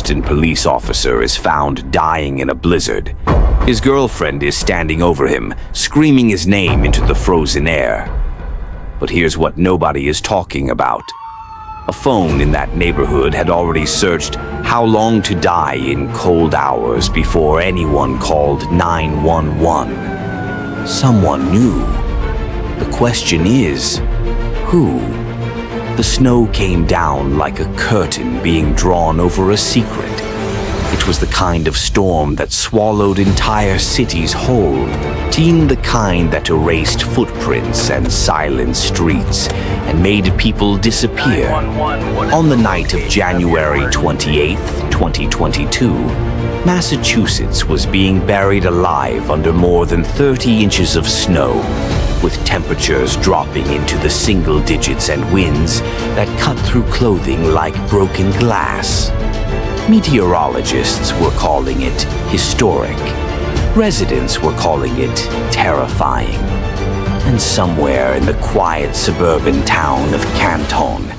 Boston police officer is found dying in a blizzard. His girlfriend is standing over him, screaming his name into the frozen air. But here's what nobody is talking about. A phone in that neighborhood had already searched how long to die in cold hours before anyone called 911. Someone knew. The question is, who? The snow came down like a curtain being drawn over a secret. It was the kind of storm that swallowed entire cities whole, the kind that erased footprints and silenced streets and made people disappear. On the night of January 28th, 2022, Massachusetts was being buried alive under more than 30 inches of snow, with temperatures dropping into the single digits and winds that cut through clothing like broken glass. Meteorologists were calling it historic. Residents were calling it terrifying. And somewhere in the quiet suburban town of Canton,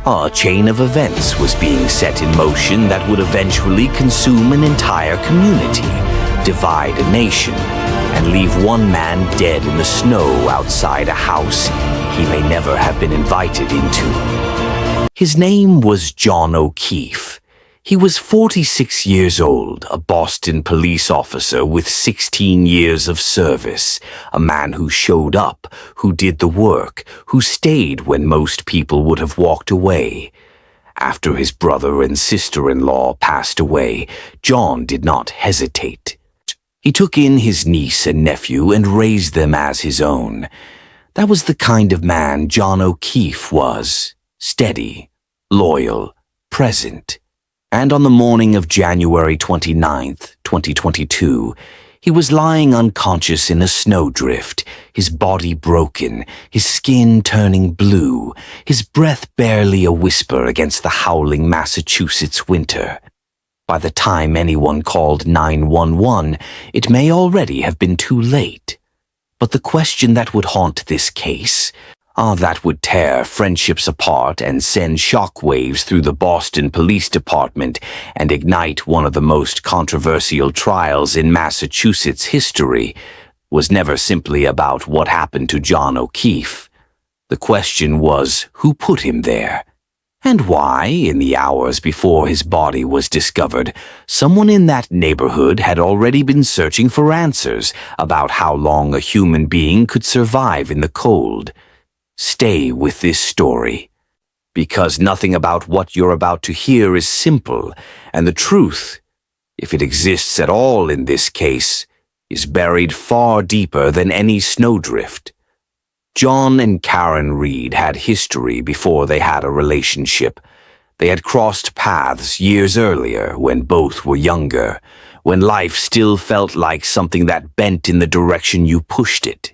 a chain of events was being set in motion that would eventually consume an entire community, divide a nation, and leave one man dead in the snow outside a house he may never have been invited into. His name was John O'Keefe. He was 46 years old, a Boston police officer with 16 years of service, a man who showed up, who did the work, who stayed when most people would have walked away. After his brother and sister-in-law passed away, John did not hesitate. He took in his niece and nephew and raised them as his own. That was the kind of man John O'Keefe was. Steady, loyal, present. And on the morning of January 29th, 2022, he was lying unconscious in a snowdrift, his body broken, his skin turning blue, his breath barely a whisper against the howling Massachusetts winter. By the time anyone called 911, it may already have been too late. But the question that would haunt this case, that would tear friendships apart and send shockwaves through the Boston Police Department and ignite one of the most controversial trials in Massachusetts history, was never simply about what happened to John O'Keefe. The question was who put him there, and why, in the hours before his body was discovered, someone in that neighborhood had already been searching for answers about how long a human being could survive in the cold. Stay with this story, because nothing about what you're about to hear is simple, and the truth, if it exists at all in this case, is buried far deeper than any snowdrift. John and Karen Reed had history before they had a relationship. They had crossed paths years earlier when both were younger, when life still felt like something that bent in the direction you pushed it.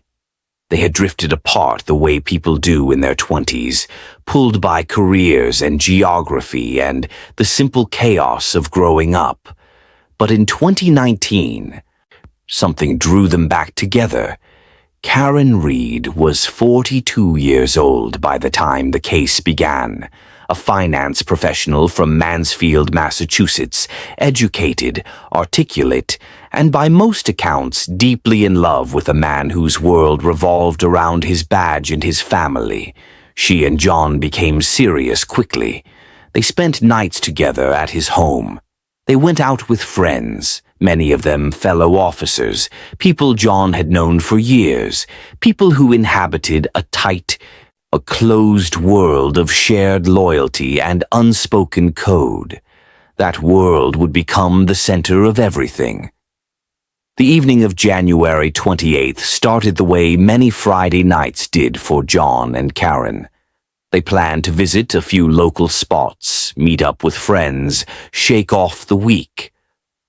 They had drifted apart the way people do in their 20s, pulled by careers and geography and the simple chaos of growing up. But in 2019, something drew them back together. Karen Reed was 42 years old by the time the case began, a finance professional from Mansfield, Massachusetts, educated, articulate, and by most accounts deeply in love with a man whose world revolved around his badge and his family. She and John became serious quickly. They spent nights together at his home. They went out with friends, many of them fellow officers, people John had known for years, people who inhabited a closed world of shared loyalty and unspoken code. That world would become the center of everything. The evening of January 28th started the way many Friday nights did for John and Karen. They planned to visit a few local spots, meet up with friends, shake off the week.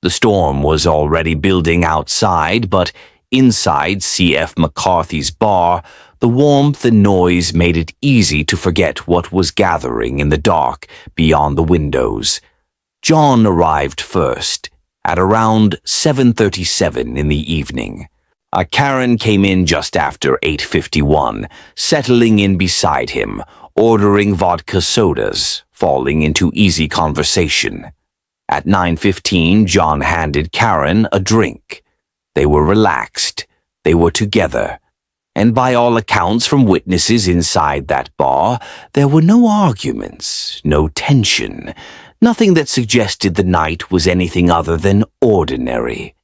The storm was already building outside, but inside C.F. McCarthy's bar, the warmth and noise made it easy to forget what was gathering in the dark beyond the windows. John arrived first, at around 7:37 in the evening. Karen came in just after 8:51, settling in beside him, ordering vodka sodas, falling into easy conversation. At 9:15, John handed Karen a drink. They were relaxed. They were together. And by all accounts from witnesses inside that bar, there were no arguments, no tension, nothing that suggested the night was anything other than ordinary.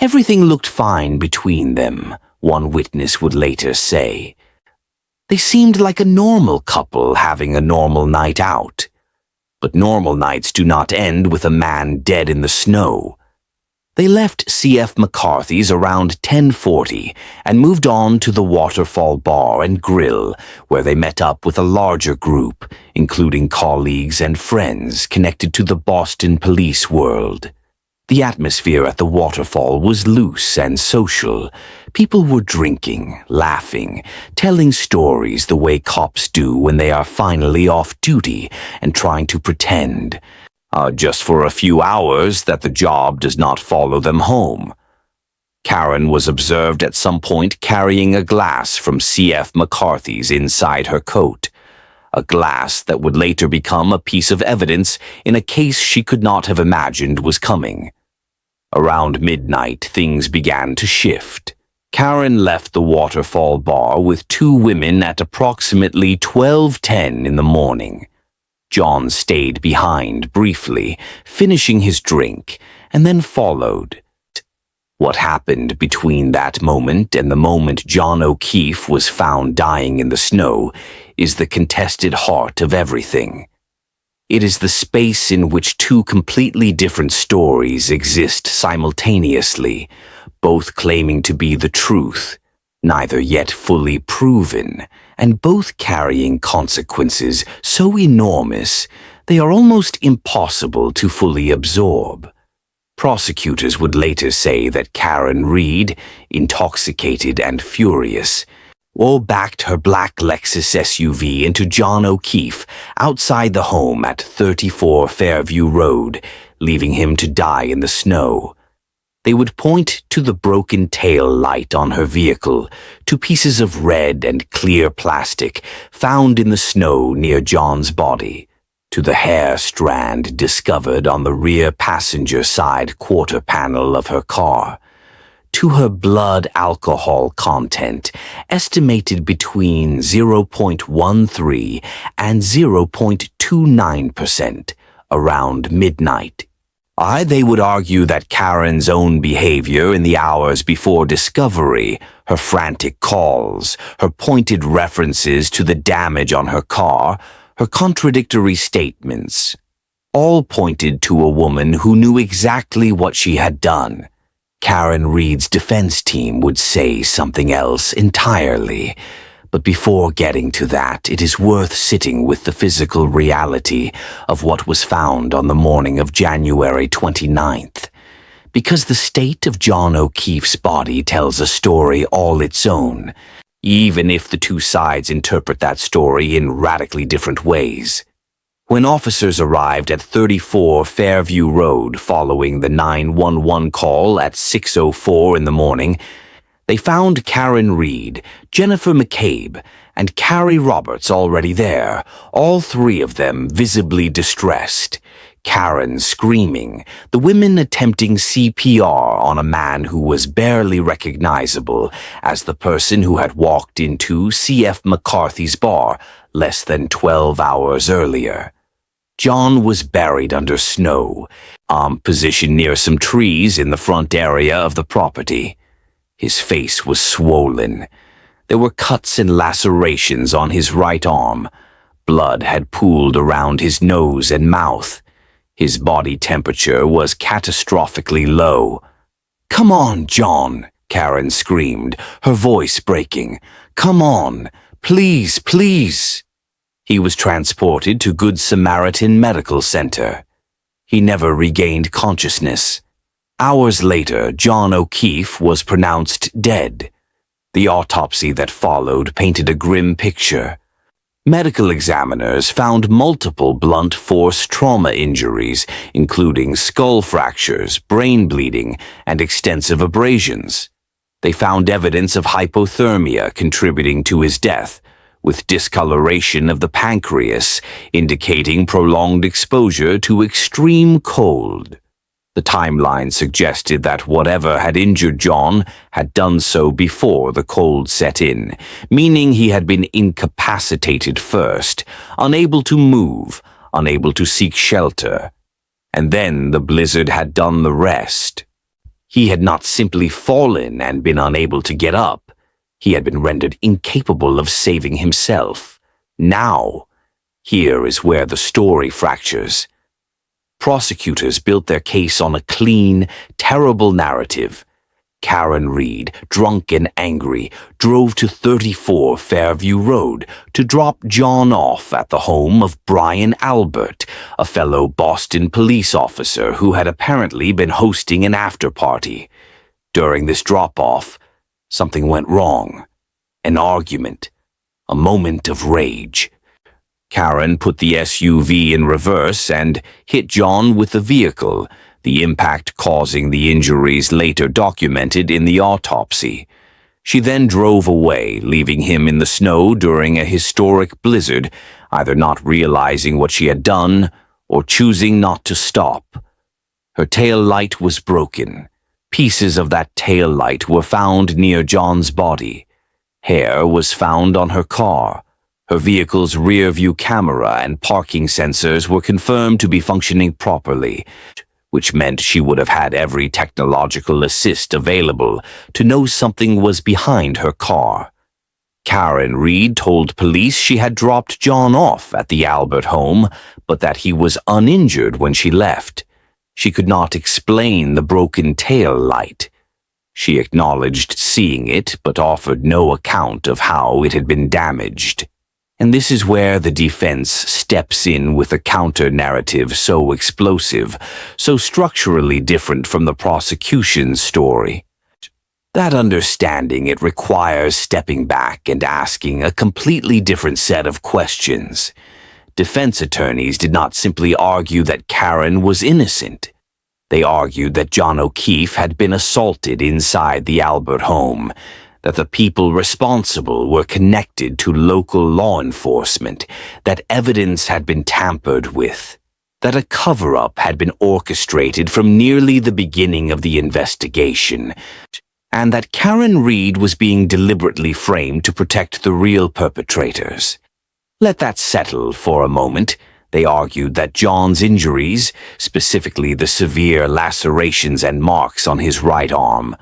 Everything looked fine between them, one witness would later say. They seemed like a normal couple having a normal night out. But normal nights do not end with a man dead in the snow. They left C.F. McCarthy's around 10:40 and moved on to the Waterfall Bar and Grill, where they met up with a larger group, including colleagues and friends connected to the Boston police world. The atmosphere at the Waterfall was loose and social. People were drinking, laughing, telling stories the way cops do when they are finally off duty and trying to pretend, just for a few hours, that the job does not follow them home. Karen was observed at some point carrying a glass from C.F. McCarthy's inside her coat, a glass that would later become a piece of evidence in a case she could not have imagined was coming. Around midnight, things began to shift. Karen left the Waterfall Bar with two women at approximately 12:10 in the morning. John stayed behind briefly, finishing his drink, and then followed. What happened between that moment and the moment John O'Keefe was found dying in the snow is the contested heart of everything. It is the space in which two completely different stories exist simultaneously, both claiming to be the truth, neither yet fully proven, and both carrying consequences so enormous they are almost impossible to fully absorb. Prosecutors would later say that Karen Reed, intoxicated and furious, backed her black Lexus SUV into John O'Keefe outside the home at 34 Fairview Road, leaving him to die in the snow. They would point to the broken tail light on her vehicle, to pieces of red and clear plastic found in the snow near John's body, to the hair strand discovered on the rear passenger side quarter panel of her car, to her blood alcohol content, estimated between 0.13 and 0.29% around midnight. They would argue that Karen's own behavior in the hours before discovery, her frantic calls, her pointed references to the damage on her car, her contradictory statements, all pointed to a woman who knew exactly what she had done. Karen Reed's defense team would say something else entirely. But before getting to that, it is worth sitting with the physical reality of what was found on the morning of January 29th. Because the state of John O'Keefe's body tells a story all its own, even if the two sides interpret that story in radically different ways. When officers arrived at 34 Fairview Road following the 911 call at 6:04 in the morning, they found Karen Reed, Jennifer McCabe, and Carrie Roberts already there, all three of them visibly distressed. Karen screaming, the women attempting CPR on a man who was barely recognizable as the person who had walked into C.F. McCarthy's bar less than 12 hours earlier. John was buried under snow, positioned near some trees in the front area of the property. His face was swollen. There were cuts and lacerations on his right arm. Blood had pooled around his nose and mouth. His body temperature was catastrophically low. "Come on, John," Karen screamed, her voice breaking. "Come on, please, please." He was transported to Good Samaritan Medical Center. He never regained consciousness. Hours later, John O'Keefe was pronounced dead. The autopsy that followed painted a grim picture. Medical examiners found multiple blunt force trauma injuries, including skull fractures, brain bleeding, and extensive abrasions. They found evidence of hypothermia contributing to his death, with discoloration of the pancreas, indicating prolonged exposure to extreme cold. The timeline suggested that whatever had injured John had done so before the cold set in, meaning he had been incapacitated first, unable to move, unable to seek shelter. And then the blizzard had done the rest. He had not simply fallen and been unable to get up. He had been rendered incapable of saving himself. Now, here is where the story fractures. Prosecutors built their case on a clean, terrible narrative. Karen Reed, drunk and angry, drove to 34 Fairview Road to drop John off at the home of Brian Albert, a fellow Boston police officer who had apparently been hosting an after-party. During this drop-off, something went wrong. An argument. A moment of rage. Karen put the SUV in reverse and hit John with the vehicle, the impact causing the injuries later documented in the autopsy. She then drove away, leaving him in the snow during a historic blizzard, either not realizing what she had done or choosing not to stop. Her tail light was broken. Pieces of that tail light were found near John's body. Hair was found on her car. Her vehicle's rear-view camera and parking sensors were confirmed to be functioning properly, which meant she would have had every technological assist available to know something was behind her car. Karen Reed told police she had dropped John off at the Albert home, but that he was uninjured when she left. She could not explain the broken tail light. She acknowledged seeing it, but offered no account of how it had been damaged. And this is where the defense steps in with a counter-narrative so explosive, so structurally different from the prosecution's story. That understanding it requires stepping back and asking a completely different set of questions. Defense attorneys did not simply argue that Karen was innocent. They argued that John O'Keefe had been assaulted inside the Albert home, that the people responsible were connected to local law enforcement, that evidence had been tampered with, that a cover-up had been orchestrated from nearly the beginning of the investigation, and that Karen Reed was being deliberately framed to protect the real perpetrators. Let that settle for a moment. They argued that John's injuries, specifically the severe lacerations and marks on his right arm,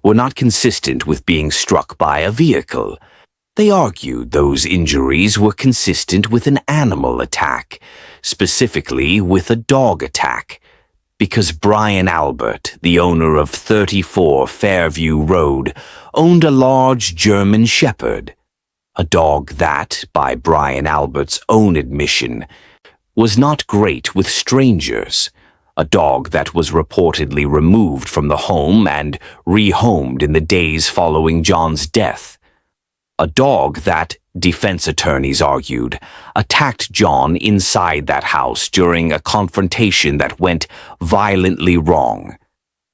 were not consistent with being struck by a vehicle. They argued those injuries were consistent with an animal attack, specifically with a dog attack, because Brian Albert, the owner of 34 Fairview Road, owned a large German Shepherd, a dog that, by Brian Albert's own admission, was not great with strangers, a dog that was reportedly removed from the home and rehomed in the days following John's death. A dog that, defense attorneys argued, attacked John inside that house during a confrontation that went violently wrong.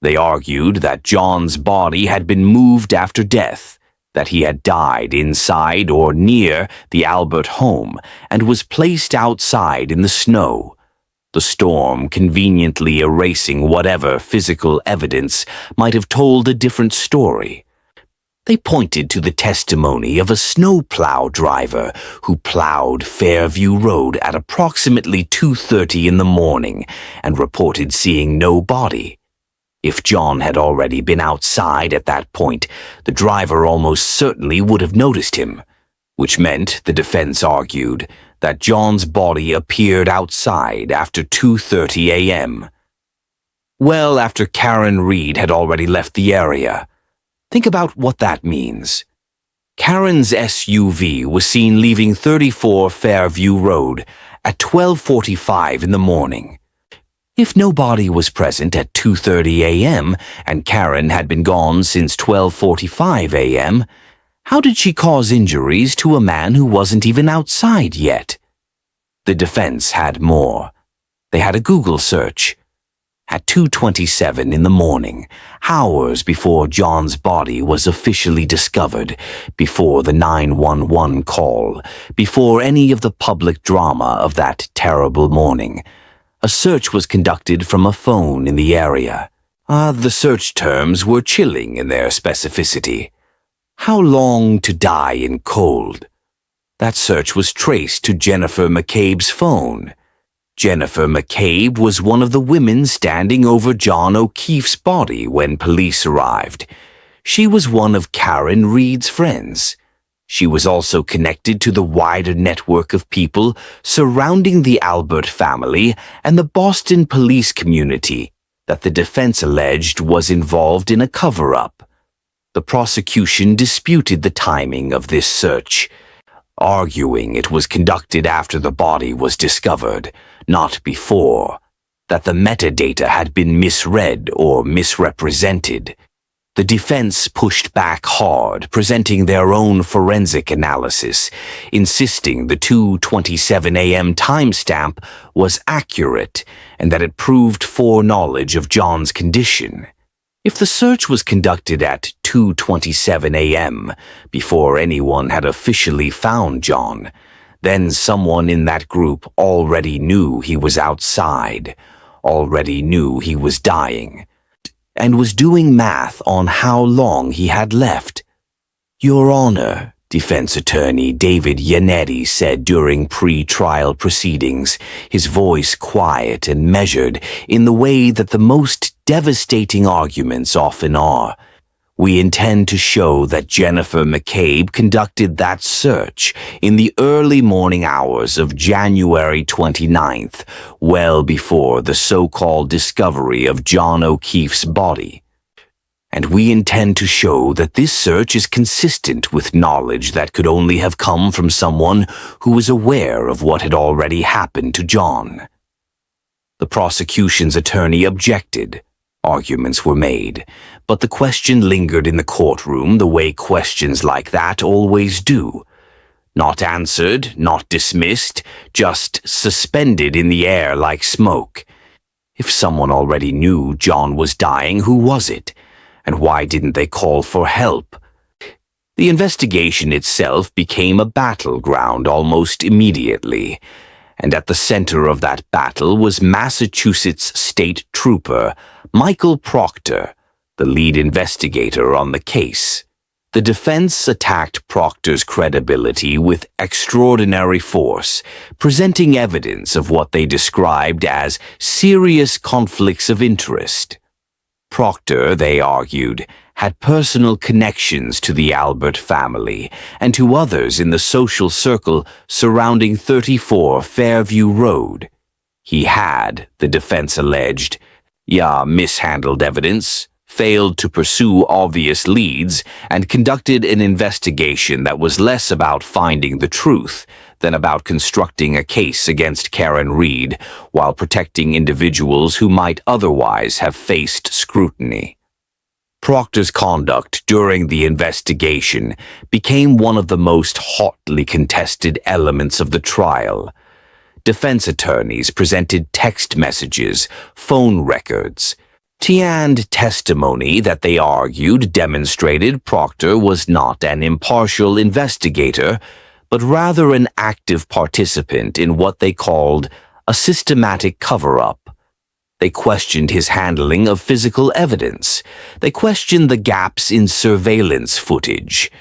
They argued that John's body had been moved after death, that he had died inside or near the Albert home and was placed outside in the snow, the storm conveniently erasing whatever physical evidence might have told a different story. They pointed to the testimony of a snowplow driver who plowed Fairview Road at approximately 2:30 in the morning and reported seeing no body. If John had already been outside at that point, the driver almost certainly would have noticed him, which meant, the defense argued, that John's body appeared outside after 2:30 a.m. Well after Karen Reed had already left the area. Think about what that means. Karen's SUV was seen leaving 34 Fairview Road at 12:45 in the morning. If nobody was present at 2:30 a.m. and Karen had been gone since 12:45 a.m., how did she cause injuries to a man who wasn't even outside yet? The defense had more. They had a Google search. At 2:27 in the morning, hours before John's body was officially discovered, before the 911 call, before any of the public drama of that terrible morning, a search was conducted from a phone in the area. The search terms were chilling in their specificity. How long to die in cold? That search was traced to Jennifer McCabe's phone. Jennifer McCabe was one of the women standing over John O'Keefe's body when police arrived. She was one of Karen Reed's friends. She was also connected to the wider network of people surrounding the Albert family and the Boston police community that the defense alleged was involved in a cover-up. The prosecution disputed the timing of this search, arguing it was conducted after the body was discovered, not before, that the metadata had been misread or misrepresented. The defense pushed back hard, presenting their own forensic analysis, insisting the 2:27 a.m. timestamp was accurate and that it proved foreknowledge of John's condition. If the search was conducted at 2:27 a.m., before anyone had officially found John, then someone in that group already knew he was outside, already knew he was dying, and was doing math on how long he had left. "Your Honor," defense attorney David Yannetti said during pre-trial proceedings, his voice quiet and measured in the way that the most devastating arguments often are, "we intend to show that Jennifer McCabe conducted that search in the early morning hours of January 29th, well before the so-called discovery of John O'Keefe's body. And we intend to show that this search is consistent with knowledge that could only have come from someone who was aware of what had already happened to John." The prosecution's attorney objected. Arguments were made, but the question lingered in the courtroom the way questions like that always do. Not answered, not dismissed, just suspended in the air like smoke. If someone already knew John was dying, who was it? And why didn't they call for help? The investigation itself became a battleground almost immediately, and at the center of that battle was Massachusetts State Trooper Michael Proctor, the lead investigator on the case. The defense attacked Proctor's credibility with extraordinary force, presenting evidence of what they described as serious conflicts of interest. Proctor, they argued, had personal connections to the Albert family and to others in the social circle surrounding 34 Fairview Road. He had, the defense alleged, mishandled evidence, failed to pursue obvious leads, and conducted an investigation that was less about finding the truth than about constructing a case against Karen Reed while protecting individuals who might otherwise have faced scrutiny. Proctor's conduct during the investigation became one of the most hotly contested elements of the trial. Defense attorneys presented text messages, phone records, and testimony that they argued demonstrated Proctor was not an impartial investigator, but rather an active participant in what they called a systematic cover-up. They questioned his handling of physical evidence. They questioned the gaps in surveillance footage.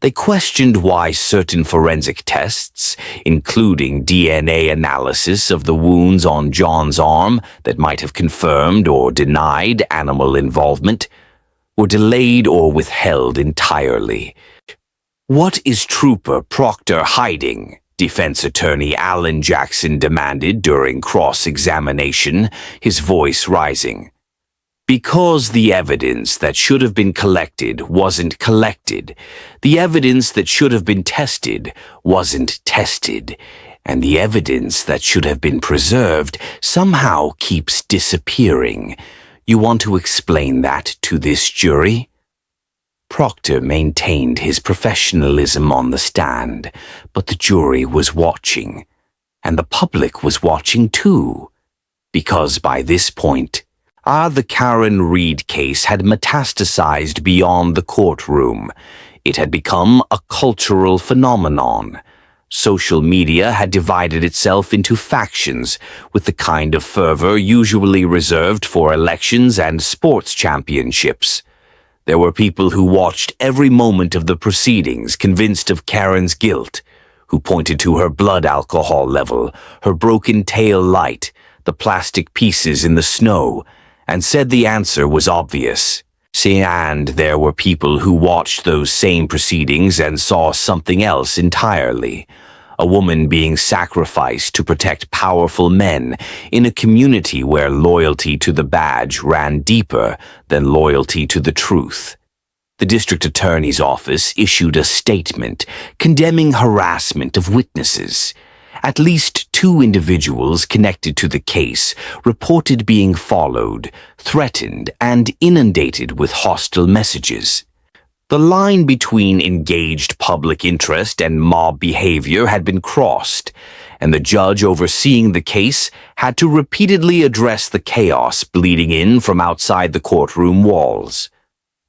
They questioned why certain forensic tests, including DNA analysis of the wounds on John's arm that might have confirmed or denied animal involvement, were delayed or withheld entirely. "What is Trooper Proctor hiding?" Defense attorney Alan Jackson demanded during cross-examination, his voice rising. "Because the evidence that should have been collected wasn't collected, the evidence that should have been tested wasn't tested, and the evidence that should have been preserved somehow keeps disappearing. You want to explain that to this jury?" Proctor maintained his professionalism on the stand, but the jury was watching, and the public was watching too, because by this point, The Karen Reed case had metastasized beyond the courtroom. It had become a cultural phenomenon. Social media had divided itself into factions, with the kind of fervor usually reserved for elections and sports championships. There were people who watched every moment of the proceedings, convinced of Karen's guilt, who pointed to her blood alcohol level, her broken tail light, the plastic pieces in the snow, and said the answer was obvious. And there were people who watched those same proceedings and saw something else entirely. A woman being sacrificed to protect powerful men in a community where loyalty to the badge ran deeper than loyalty to the truth. The district attorney's office issued a statement condemning harassment of witnesses. At least 2 individuals connected to the case reported being followed, threatened, and inundated with hostile messages. The line between engaged public interest and mob behavior had been crossed, and the judge overseeing the case had to repeatedly address the chaos bleeding in from outside the courtroom walls.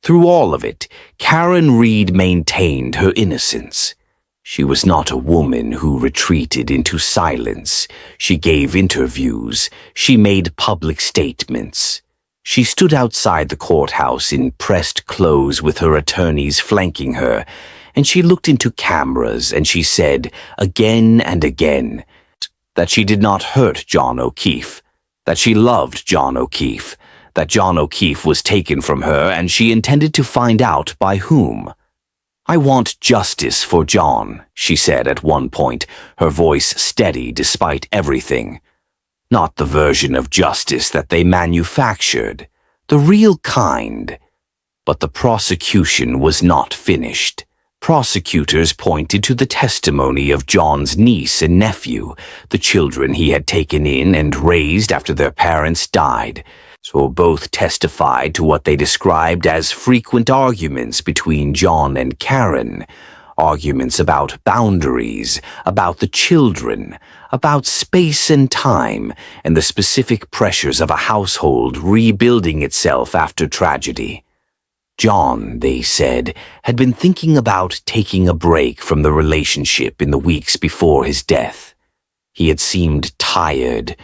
Through all of it, Karen Reed maintained her innocence. She was not a woman who retreated into silence. She gave interviews. She made public statements. She stood outside the courthouse in pressed clothes with her attorneys flanking her, and she looked into cameras and she said again and again that she did not hurt John O'Keefe, that she loved John O'Keefe, that John O'Keefe was taken from her and she intended to find out by whom. "I want justice for John," she said at one point, her voice steady despite everything. Not the version of justice that they manufactured, the real kind. But the prosecution was not finished. Prosecutors pointed to the testimony of John's niece and nephew, the children he had taken in and raised after their parents died. So both testified to what they described as frequent arguments between John and Karen. Arguments about boundaries, about the children, about space and time, and the specific pressures of a household rebuilding itself after tragedy. John, they said, had been thinking about taking a break from the relationship in the weeks before his death. He had seemed tired,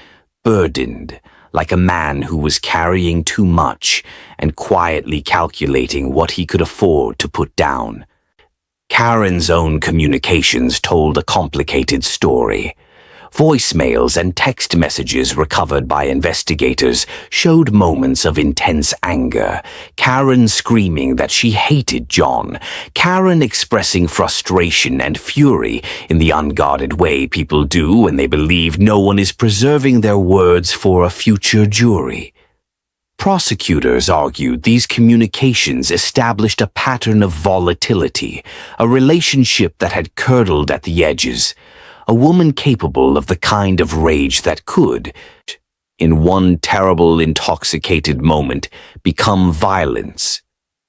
burdened, like a man who was carrying too much and quietly calculating what he could afford to put down. Karen's own communications told a complicated story. Voicemails and text messages recovered by investigators showed moments of intense anger. Karen screaming that she hated John. Karen expressing frustration and fury in the unguarded way people do when they believe no one is preserving their words for a future jury. Prosecutors argued these communications established a pattern of volatility, a relationship that had curdled at the edges, a woman capable of the kind of rage that could, in one terrible intoxicated moment, become violence.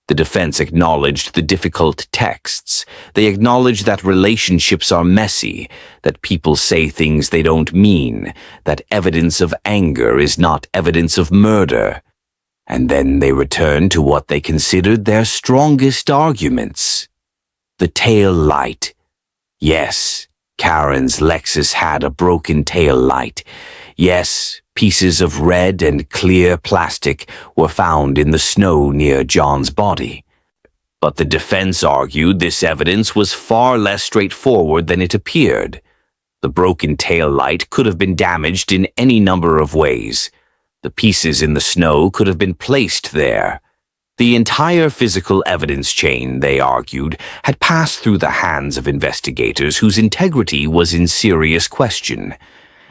The defense acknowledged the difficult texts. They acknowledged that relationships are messy, that people say things they don't mean, that evidence of anger is not evidence of murder. And then they returned to what they considered their strongest arguments. The tail light. Yes, Karen's Lexus had a broken tail light. Yes, pieces of red and clear plastic were found in the snow near John's body. But the defense argued this evidence was far less straightforward than it appeared. The broken tail light could have been damaged in any number of ways. The pieces in the snow could have been placed there. The entire physical evidence chain, they argued, had passed through the hands of investigators whose integrity was in serious question,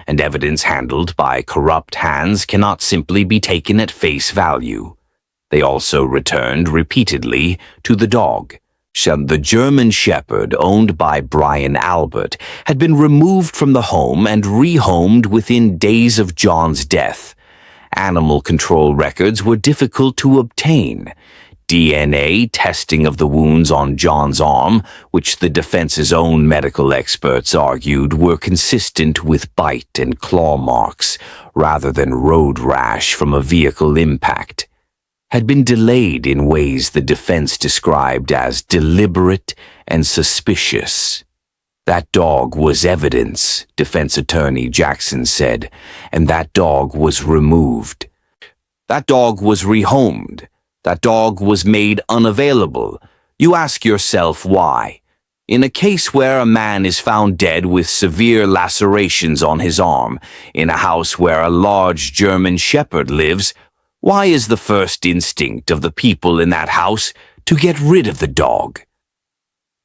and evidence handled by corrupt hands cannot simply be taken at face value. They also returned repeatedly to the dog. The German Shepherd, owned by Brian Albert, had been removed from the home and rehomed within days of John's death. Animal control records were difficult to obtain. DNA testing of the wounds on John's arm, which the defense's own medical experts argued were consistent with bite and claw marks rather than road rash from a vehicle impact, had been delayed in ways the defense described as deliberate and suspicious. That dog was evidence, defense attorney Jackson said, and that dog was removed. That dog was rehomed. That dog was made unavailable. You ask yourself why. In a case where a man is found dead with severe lacerations on his arm, in a house where a large German shepherd lives, why is the first instinct of the people in that house to get rid of the dog?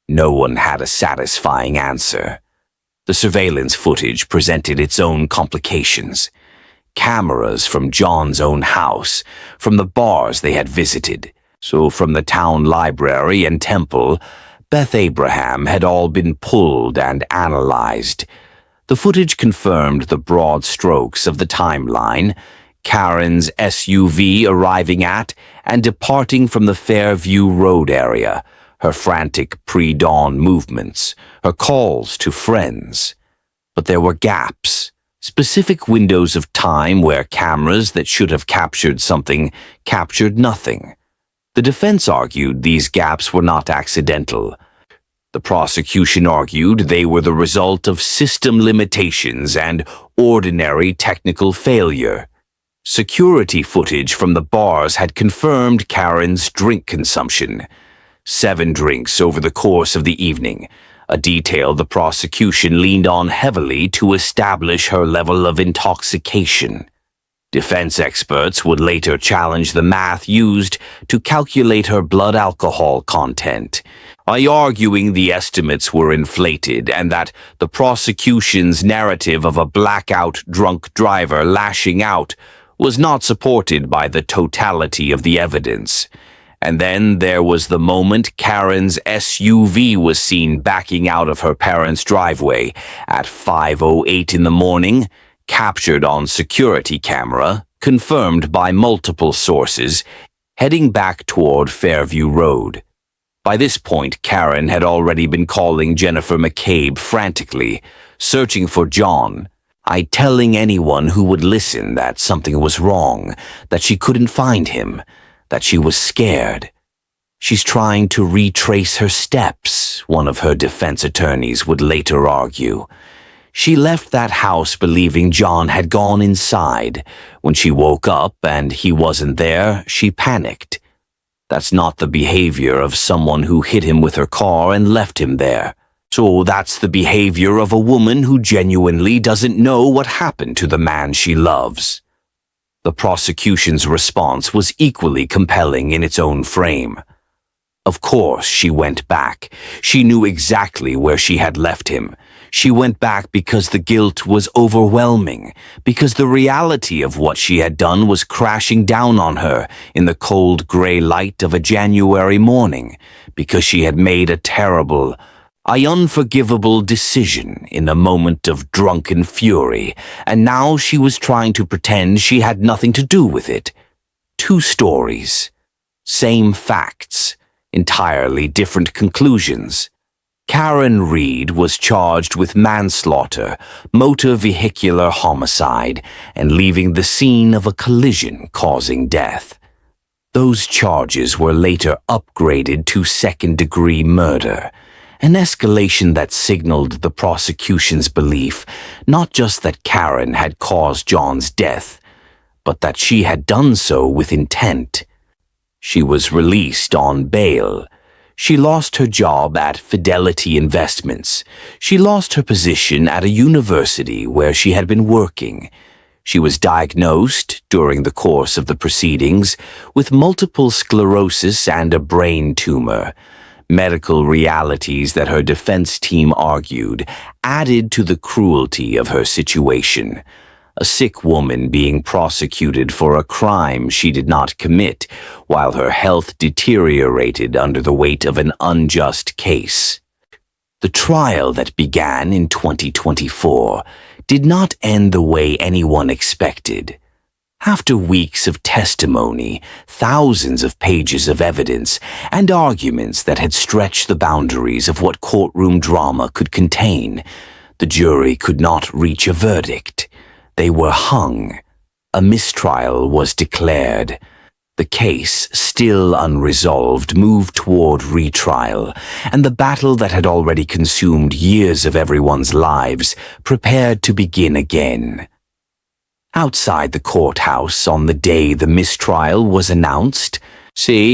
No one had a satisfying answer. The surveillance footage presented its own complications. Cameras from John's own house, from the bars they had visited, so from the town library and temple, Beth Abraham had all been pulled and analyzed. The footage confirmed the broad strokes of the timeline: Karen's SUV arriving at and departing from the Fairview Road area, her frantic pre-dawn movements, her calls to friends. But there were gaps, specific windows of time where cameras that should have captured something captured nothing. The defense argued these gaps were not accidental. The prosecution argued they were the result of system limitations and ordinary technical failure. Security footage from the bars had confirmed Karen's drink consumption. 7 drinks over the course of the evening, a detail the prosecution leaned on heavily to establish her level of intoxication. Defense experts would later challenge the math used to calculate her blood alcohol content, by arguing the estimates were inflated and that the prosecution's narrative of a blackout drunk driver lashing out was not supported by the totality of the evidence. And then there was the moment Karen's SUV was seen backing out of her parents' driveway at 5:08 in the morning, captured on security camera, confirmed by multiple sources, heading back toward Fairview Road. By this point, Karen had already been calling Jennifer McCabe frantically, searching for John, telling anyone who would listen that something was wrong, that she couldn't find him, that she was scared. She's trying to retrace her steps, one of her defense attorneys would later argue. She left that house believing John had gone inside. When she woke up and he wasn't there, she panicked. That's not the behavior of someone who hit him with her car and left him there. So that's the behavior of a woman who genuinely doesn't know what happened to the man she loves. The prosecution's response was equally compelling in its own frame. Of course, she went back. She knew exactly where she had left him. She went back because the guilt was overwhelming, because the reality of what she had done was crashing down on her in the cold gray light of a January morning, because she had made a terrible, unforgivable decision in a moment of drunken fury, and now she was trying to pretend she had nothing to do with it. 2 stories, same facts, entirely different conclusions. Karen Reed was charged with manslaughter, motor vehicular homicide, and leaving the scene of a collision causing death. Those charges were later upgraded to second-degree murder, an escalation that signaled the prosecution's belief not just that Karen had caused John's death, but that she had done so with intent. She was released on bail. She lost her job at Fidelity Investments. She lost her position at a university where she had been working. She was diagnosed, during the course of the proceedings, with multiple sclerosis and a brain tumor. Medical realities that her defense team argued added to the cruelty of her situation. A sick woman being prosecuted for a crime she did not commit, while her health deteriorated under the weight of an unjust case. The trial that began in 2024 did not end the way anyone expected. After weeks of testimony, thousands of pages of evidence, and arguments that had stretched the boundaries of what courtroom drama could contain, the jury could not reach a verdict. They were hung. A mistrial was declared. The case, still unresolved, moved toward retrial, and the battle that had already consumed years of everyone's lives prepared to begin again. Outside the courthouse on the day the mistrial was announced,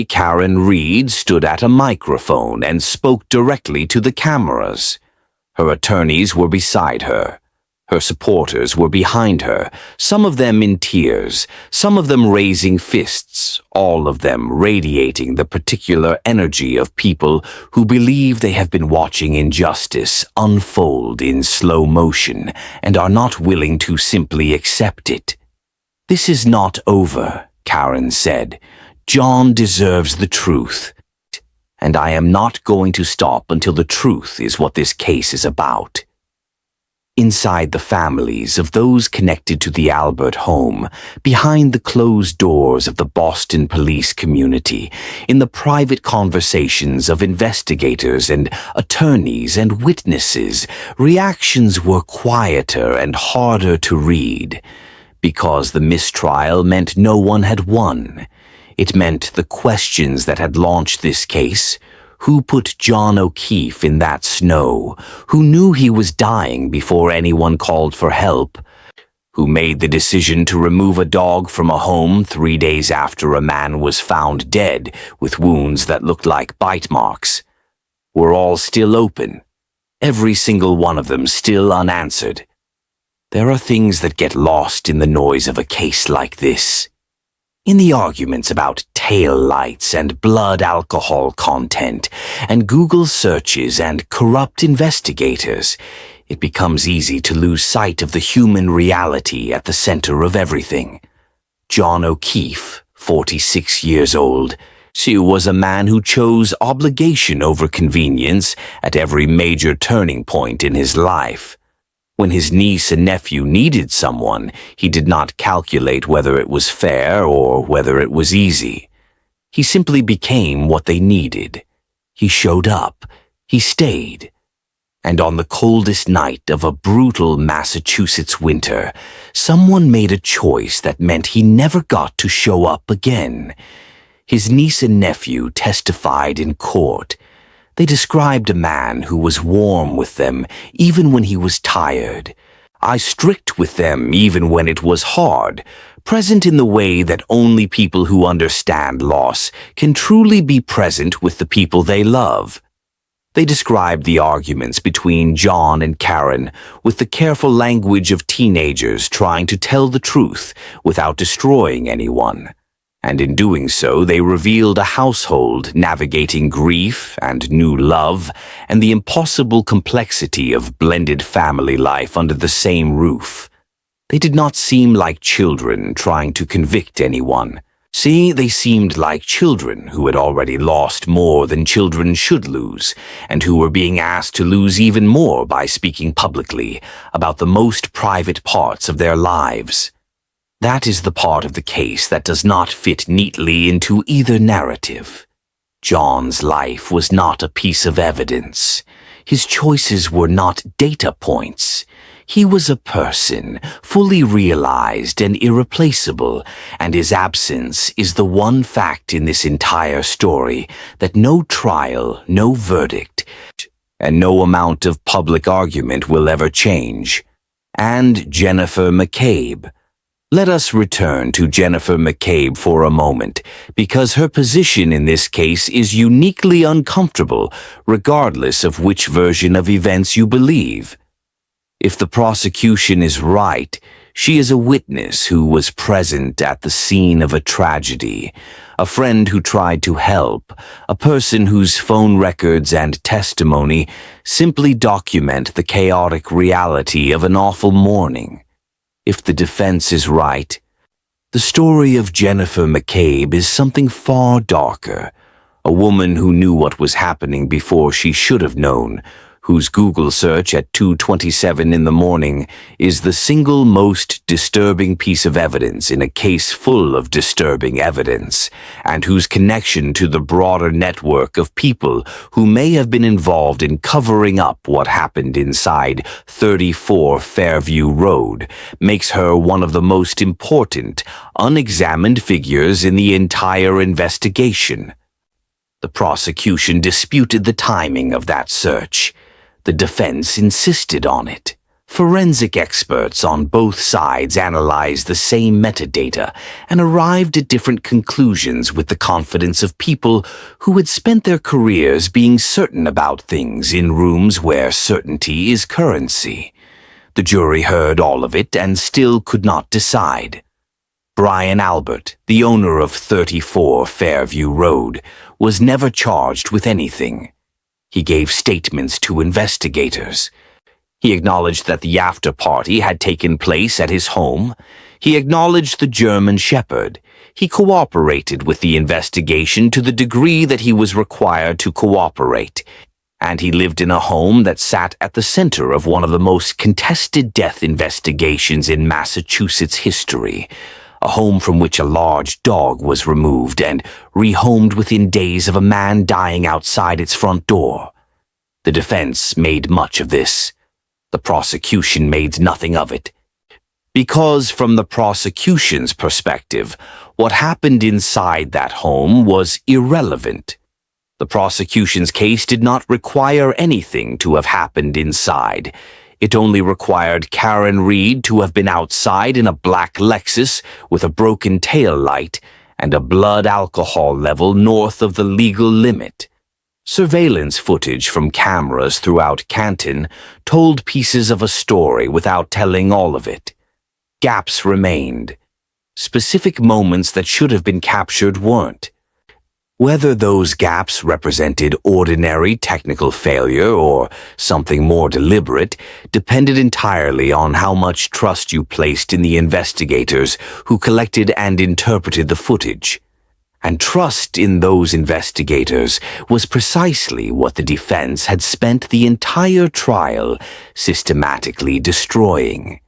Karen Reed stood at a microphone and spoke directly to the cameras. Her attorneys were beside her. Her supporters were behind her, some of them in tears, some of them raising fists, all of them radiating the particular energy of people who believe they have been watching injustice unfold in slow motion and are not willing to simply accept it. "This is not over," Karen said. "John deserves the truth, and I am not going to stop until the truth is what this case is about." Inside the families of those connected to the Albert home, behind the closed doors of the Boston police community, in the private conversations of investigators and attorneys and witnesses, reactions were quieter and harder to read. Because the mistrial meant no one had won. It meant the questions that had launched this case. Who put John O'Keefe in that snow? Who knew he was dying before anyone called for help? Who made the decision to remove a dog from a home 3 days after a man was found dead with wounds that looked like bite marks? Were all still open? Every single one of them still unanswered. There are things that get lost in the noise of a case like this. In the arguments about tail lights and blood alcohol content and Google searches and corrupt investigators, it becomes easy to lose sight of the human reality at the center of everything. John O'Keefe, 46 years old, was a man who chose obligation over convenience at every major turning point in his life. When his niece and nephew needed someone, he did not calculate whether it was fair or whether it was easy. He simply became what they needed. He showed up. He stayed. And on the coldest night of a brutal Massachusetts winter, someone made a choice that meant he never got to show up again. His niece and nephew testified in court. They described a man who was warm with them even when he was tired, strict with them even when it was hard, present in the way that only people who understand loss can truly be present with the people they love. They described the arguments between John and Karen with the careful language of teenagers trying to tell the truth without destroying anyone. And in doing so, they revealed a household navigating grief and new love and the impossible complexity of blended family life under the same roof. They did not seem like children trying to convict anyone. They seemed like children who had already lost more than children should lose, and who were being asked to lose even more by speaking publicly about the most private parts of their lives. That is the part of the case that does not fit neatly into either narrative. John's life was not a piece of evidence. His choices were not data points. He was a person, fully realized and irreplaceable, and his absence is the one fact in this entire story that no trial, no verdict, and no amount of public argument will ever change. And Jennifer McCabe. Let us return to Jennifer McCabe for a moment, because her position in this case is uniquely uncomfortable, regardless of which version of events you believe. If the prosecution is right, she is a witness who was present at the scene of a tragedy, a friend who tried to help, a person whose phone records and testimony simply document the chaotic reality of an awful morning. If the defense is right, the story of Jennifer McCabe is something far darker, a woman who knew what was happening before she should have known, whose Google search at 2:27 in the morning is the single most disturbing piece of evidence in a case full of disturbing evidence, and whose connection to the broader network of people who may have been involved in covering up what happened inside 34 Fairview Road makes her one of the most important, unexamined figures in the entire investigation. The prosecution disputed the timing of that search. The defense insisted on it. Forensic experts on both sides analyzed the same metadata and arrived at different conclusions with the confidence of people who had spent their careers being certain about things in rooms where certainty is currency. The jury heard all of it and still could not decide. Brian Albert, the owner of 34 Fairview Road, was never charged with anything. He gave statements to investigators. He acknowledged that the after-party had taken place at his home. He acknowledged the German Shepherd. He cooperated with the investigation to the degree that he was required to cooperate. And he lived in a home that sat at the center of one of the most contested death investigations in Massachusetts history. A home from which a large dog was removed and rehomed within days of a man dying outside its front door. The defense made much of this. The prosecution made nothing of it. Because from the prosecution's perspective, what happened inside that home was irrelevant. The prosecution's case did not require anything to have happened inside. It only required Karen Reed to have been outside in a black Lexus with a broken tail light and a blood alcohol level north of the legal limit. Surveillance footage from cameras throughout Canton told pieces of a story without telling all of it. Gaps remained. Specific moments that should have been captured weren't. Whether those gaps represented ordinary technical failure or something more deliberate depended entirely on how much trust you placed in the investigators who collected and interpreted the footage. And trust in those investigators was precisely what the defense had spent the entire trial systematically destroying.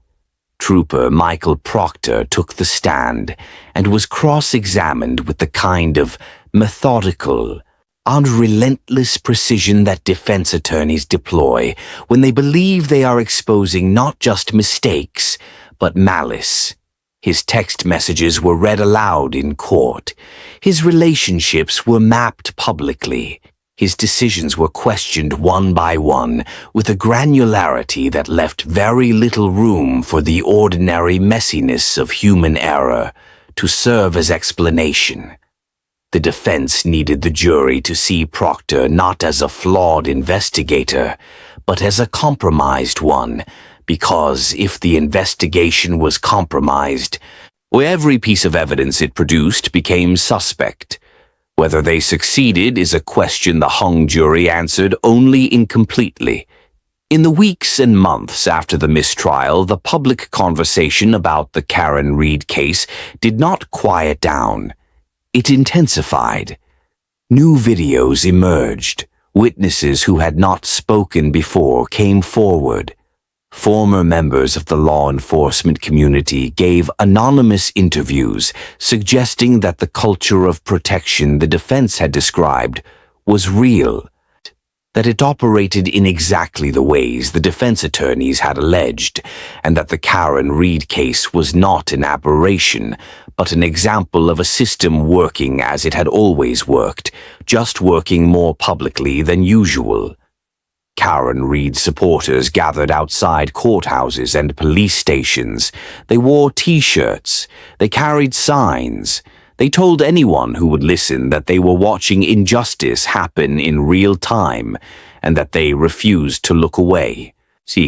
Trooper Michael Proctor took the stand and was cross-examined with the kind of methodical, unrelentless precision that defense attorneys deploy when they believe they are exposing not just mistakes, but malice. His text messages were read aloud in court. His relationships were mapped publicly. His decisions were questioned one by one with a granularity that left very little room for the ordinary messiness of human error to serve as explanation. The defense needed the jury to see Proctor not as a flawed investigator, but as a compromised one, because if the investigation was compromised, every piece of evidence it produced became suspect. Whether they succeeded is a question the hung jury answered only incompletely. In the weeks and months after the mistrial, the public conversation about the Karen Reed case did not quiet down. It intensified. New videos emerged. Witnesses who had not spoken before came forward. Former members of the law enforcement community gave anonymous interviews suggesting that the culture of protection the defense had described was real, that it operated in exactly the ways the defense attorneys had alleged, and that the Karen Reed case was not an aberration, but an example of a system working as it had always worked, just working more publicly than usual. Karen Reed supporters gathered outside courthouses and police stations. They wore T-shirts. They carried signs. They told anyone who would listen that they were watching injustice happen in real time and that they refused to look away.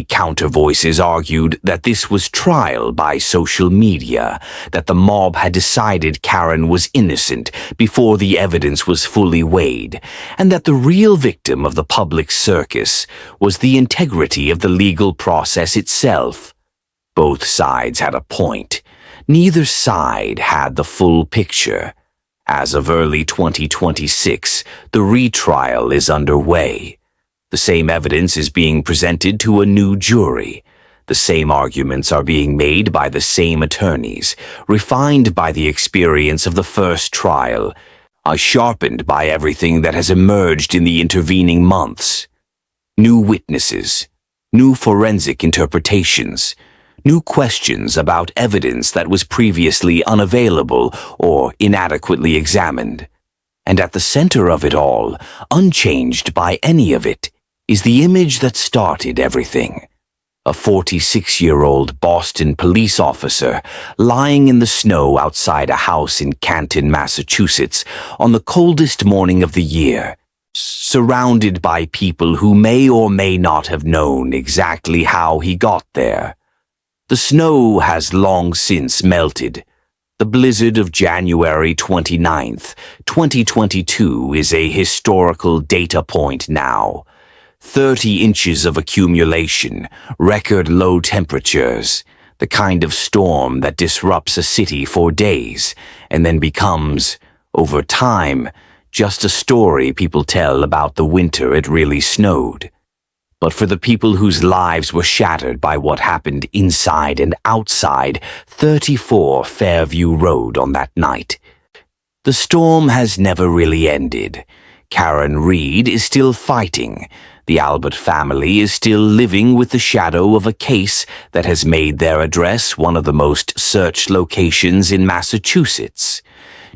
Counter voices argued that this was trial by social media, that the mob had decided Karen was innocent before the evidence was fully weighed, and that the real victim of the public circus was the integrity of the legal process itself. Both sides had a point. Neither side had the full picture. As of early 2026, the retrial is underway. The same evidence is being presented to a new jury. The same arguments are being made by the same attorneys, refined by the experience of the first trial, sharpened by everything that has emerged in the intervening months. New witnesses, new forensic interpretations, new questions about evidence that was previously unavailable or inadequately examined. And at the center of it all, unchanged by any of it, is the image that started everything. A 46-year-old Boston police officer lying in the snow outside a house in Canton, Massachusetts, on the coldest morning of the year, surrounded by people who may or may not have known exactly how he got there. The snow has long since melted. The blizzard of January 29th, 2022 is a historical data point now. 30 inches of accumulation, record low temperatures, the kind of storm that disrupts a city for days and then becomes, over time, just a story people tell about the winter it really snowed. But for the people whose lives were shattered by what happened inside and outside 34 Fairview Road on that night, the storm has never really ended. Karen Reed is still fighting. The Albert family is still living with the shadow of a case that has made their address one of the most searched locations in Massachusetts.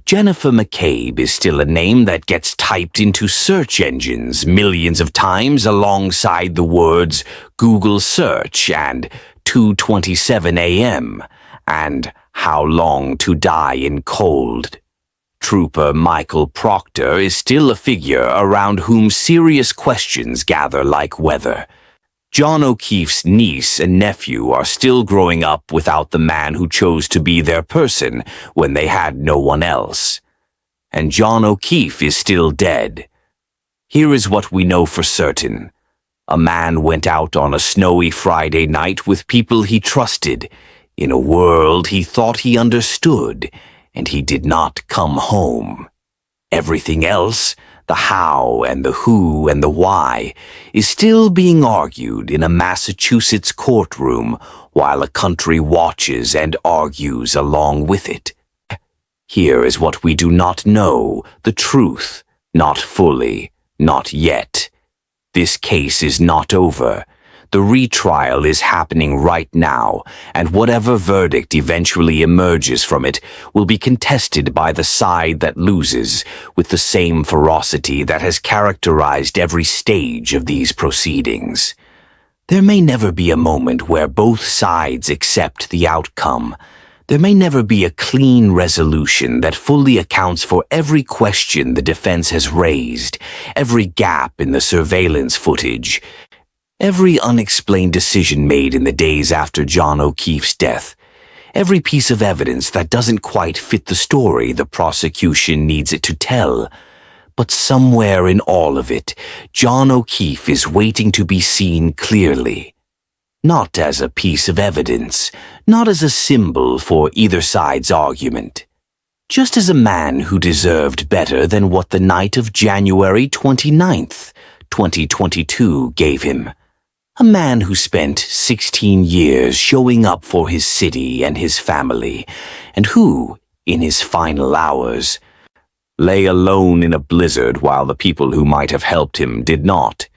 Jennifer McCabe is still a name that gets typed into search engines millions of times alongside the words Google search and 2:27 a.m. and How Long to Die in Cold. Trooper Michael Proctor is still a figure around whom serious questions gather like weather. John O'Keefe's niece and nephew are still growing up without the man who chose to be their person when they had no one else. And John O'Keefe is still dead. Here is what we know for certain. A man went out on a snowy Friday night with people he trusted, in a world he thought he understood, and he did not come home. Everything else, the how and the who and the why, is still being argued in a Massachusetts courtroom while a country watches and argues along with it. Here is what we do not know, the truth, not fully, not yet. This case is not over. The retrial is happening right now, and whatever verdict eventually emerges from it will be contested by the side that loses with the same ferocity that has characterized every stage of these proceedings. There may never be a moment where both sides accept the outcome. There may never be a clean resolution that fully accounts for every question the defense has raised, every gap in the surveillance footage, every unexplained decision made in the days after John O'Keefe's death, every piece of evidence that doesn't quite fit the story the prosecution needs it to tell. But somewhere in all of it, John O'Keefe is waiting to be seen clearly. Not as a piece of evidence, not as a symbol for either side's argument. Just as a man who deserved better than what the night of January 29th, 2022 gave him. A man who spent 16 years showing up for his city and his family, and who, in his final hours, lay alone in a blizzard while the people who might have helped him did not.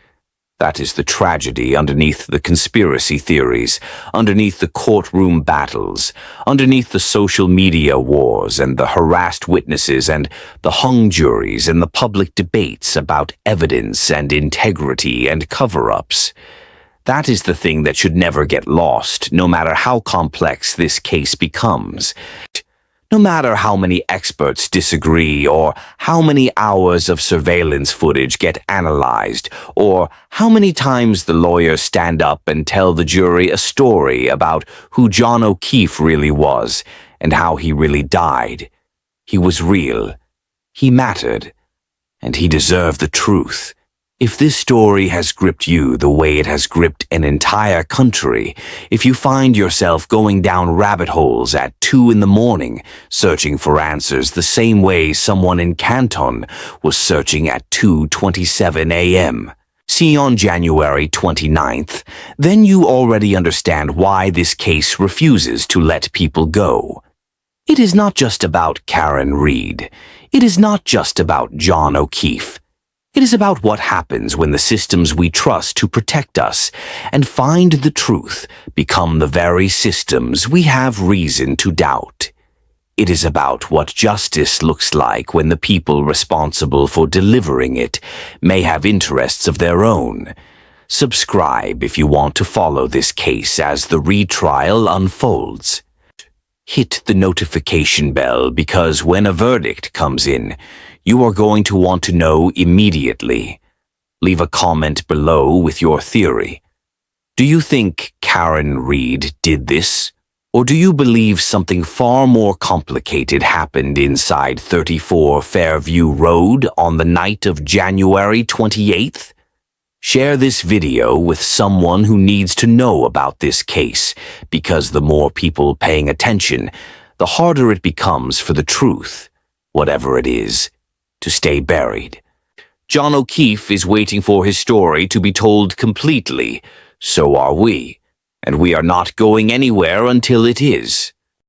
That is the tragedy underneath the conspiracy theories, underneath the courtroom battles, underneath the social media wars and the harassed witnesses and the hung juries and the public debates about evidence and integrity and cover-ups. That is the thing that should never get lost, no matter how complex this case becomes. No matter how many experts disagree, or how many hours of surveillance footage get analyzed, or how many times the lawyers stand up and tell the jury a story about who John O'Keefe really was and how he really died. He was real. He mattered. And he deserved the truth. If this story has gripped you the way it has gripped an entire country, if you find yourself going down rabbit holes at 2 a.m, searching for answers the same way someone in Canton was searching at 2:27 a.m., See on January 29th, then you already understand why this case refuses to let people go. It is not just about Karen Reed. It is not just about John O'Keefe. It is about what happens when the systems we trust to protect us and find the truth become the very systems we have reason to doubt. It is about what justice looks like when the people responsible for delivering it may have interests of their own. Subscribe if you want to follow this case as the retrial unfolds. Hit the notification bell because when a verdict comes in, you are going to want to know immediately. Leave a comment below with your theory. Do you think Karen Reed did this? Or do you believe something far more complicated happened inside 34 Fairview Road on the night of January 28th? Share this video with someone who needs to know about this case, because the more people paying attention, the harder it becomes for the truth, whatever it is, to stay buried. John O'Keefe is waiting for his story to be told completely. So are we. And we are not going anywhere until it is.